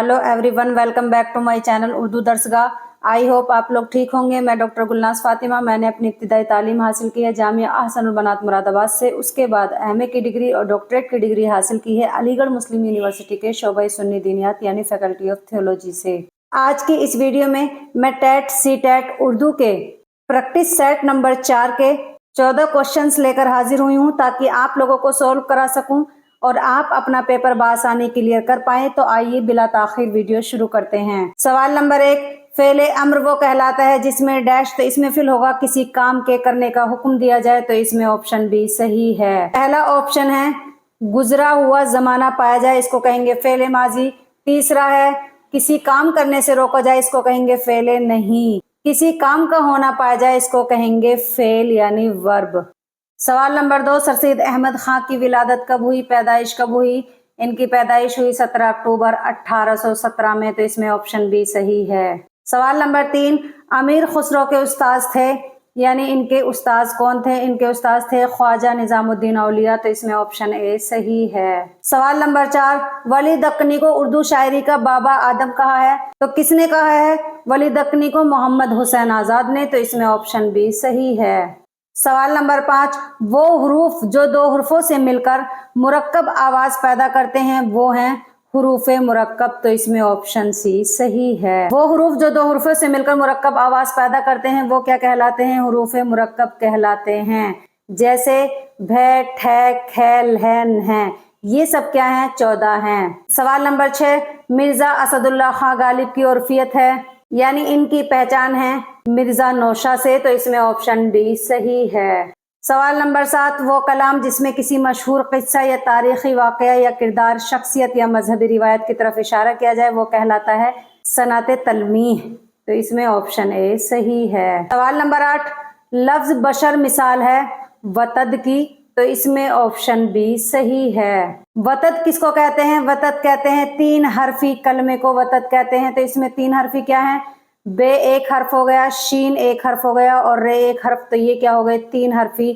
Hello everyone, welcome back to my channel Urdu Darsgah. I hope आप लोग ठीक होंगे। मैं डॉक्टर गुलनाज फातिमा। मैंने अपनी इब्तिदाई तालीम हासिल की है जामिया अहसनुल बनात मुरादाबाद से। उसके बाद एमए की डिग्री और डॉक्टरेट की डिग्री हासिल की है अलीगढ़ मुस्लिम यूनिवर्सिटी के शोबा सुन्नी दीनियात यानी फैकल्टी ऑफ थियोलॉजी से। आज की इस वीडियो में मैं टेट सीटेट उर्दू के प्रैक्टिस सेट नंबर 4 के 14 क्वेश्चंस लेकर हाजिर हुई हूँ ताकि आप लोगों को सोल्व करा सकूं और आप अपना पेपर बासानी क्लियर कर पाएं। तो आइए बिला ताखिर वीडियो शुरू करते हैं। सवाल नंबर 1, फेले अम्र वो कहलाता है जिसमें डैश, तो इसमें फिल होगा किसी काम के करने का हुक्म दिया जाए, तो इसमें ऑप्शन बी सही है। पहला ऑप्शन है गुजरा हुआ जमाना पाया जाए, इसको कहेंगे फेले माजी। तीसरा है किसी काम करने से रोका जाए, इसको कहेंगे फेले नहीं। किसी काम का होना पाया जाए, इसको कहेंगे फेल यानी वर्ब। सवाल नंबर 2, सर सैयद अहमद खां की विलादत कब हुई, पैदाइश कब हुई? इनकी पैदाइश हुई 17 अक्टूबर 1817 में, तो इसमें ऑप्शन बी सही है। सवाल नंबर 3, अमीर खुसरो के उस्ताद थे, यानी इनके उस्ताद कौन थे? इनके उस्ताद थे ख्वाजा निजामुद्दीन औलिया, तो इसमें ऑप्शन ए सही है। सवाल नंबर 4, वली दक्कनी को उर्दू शायरी का बाबा आदम कहा है, तो किसने कहा है वली दक्कनी को? मोहम्मद हुसैन आजाद ने, तो इसमें ऑप्शन बी सही है। सवाल नंबर 5, वो हुरूफ जो दो हुर्फों से मिलकर मुरक्कब आवाज पैदा करते हैं वो हैं हुरूफे मुरक्कब, तो इसमें ऑप्शन सी सही है। वो हुरूफ जो दो हुर्फों से मिलकर मुरक्कब आवाज पैदा करते हैं वो क्या कहलाते हैं? हुरूफे मुरक्कब कहलाते हैं। जैसे भै, ठै, खैल, हैन हैं, ये सब क्या हैं? 14 हैं। सवाल नंबर 6, मिर्जा असदुल्ला खां गालिब की उर्फियत है, यानी इनकी पहचान है मिर्जा नौशा से, तो इसमें ऑप्शन डी सही है। सवाल नंबर 7, वो कलाम जिसमें किसी मशहूर किस्सा या तारीखी वाकया या किरदार, शख्सियत या मजहबी रिवायत की तरफ इशारा किया जाए वो कहलाता है सनाते तलमीह, तो इसमें ऑप्शन ए सही है। सवाल नंबर 8, लफ्ज बशर मिसाल है वतद की, तो इसमें ऑप्शन बी सही है। वतद किसको कहते हैं? वतद कहते हैं 3 हरफी कलमे को वतद कहते हैं, तो इसमें 3 हरफी क्या है? बे एक हर्फ हो गया, शीन एक हर्फ हो गया और रे एक हर्फ, तो ये क्या हो गए? 3 हरफी,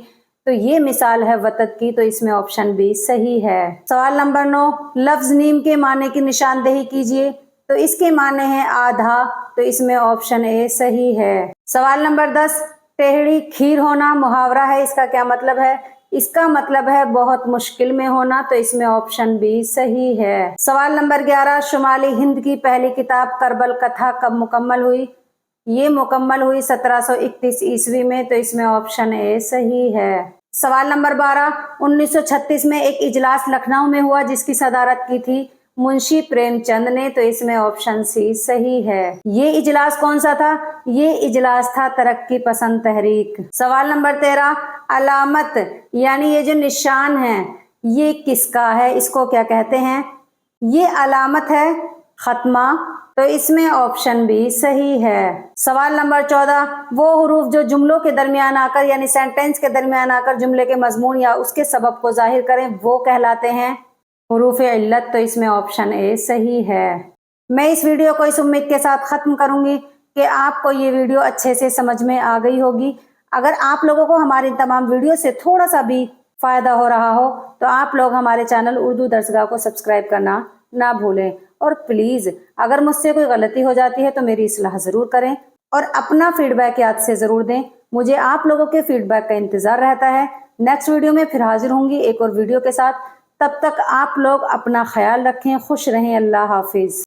तो ये मिसाल है वतद की, तो इसमें ऑप्शन बी सही है। सवाल नंबर 9, लफ्ज नीम के माने की निशानदेही कीजिए, तो इसके माने हैं आधा, तो इसमें ऑप्शन ए सही है। सवाल नंबर 10, टेढ़ी खीर होना मुहावरा है, इसका क्या मतलब है? इसका मतलब है बहुत मुश्किल में होना, तो इसमें ऑप्शन बी सही है। सवाल नंबर 11, शुमाली हिंद की पहली किताब करबल कथा कब मुकम्मल हुई? ये मुकम्मल हुई 1731 ईस्वी में, तो इसमें ऑप्शन ए सही है। सवाल नंबर 12, 1936 में एक इजलास लखनऊ में हुआ जिसकी सदारत की थी मुंशी प्रेमचंद ने, तो इसमें ऑप्शन सी सही है। ये इजलास कौन सा था? ये इजलास था तरक्की पसंद तहरीक। सवाल नंबर 13, अलामत यानी ये जो निशान है ये किसका है? इसको क्या कहते हैं? ये अलामत है खत्मा, तो इसमें ऑप्शन बी सही है। सवाल नंबर 14, वो हुरूफ जो जुमलों के दरमियान आकर यानी सेंटेंस के दरमियान आकर जुमले के मजमून या उसके सबब को जाहिर करें वो कहलाते हैं हुरूफ इल्लत, तो इसमें ऑप्शन ए सही है। मैं इस वीडियो को इस उम्मीद के साथ ख़त्म करूंगी कि आपको ये वीडियो अच्छे से समझ में आ गई होगी। अगर आप लोगों को हमारी तमाम वीडियो से थोड़ा सा भी फ़ायदा हो रहा हो तो आप लोग हमारे चैनल उर्दू दर्सगाह को सब्सक्राइब करना ना भूलें। और प्लीज़ अगर मुझसे कोई गलती हो जाती है तो मेरी इस्लाह ज़रूर करें और अपना फीडबैक याद से ज़रूर दें। मुझे आप लोगों के फीडबैक का इंतज़ार रहता है। नेक्स्ट वीडियो में फिर हाजिर होंगी एक और वीडियो के साथ। तब तक आप लोग अपना ख्याल रखें, खुश रहें। अल्लाह हाफिज़।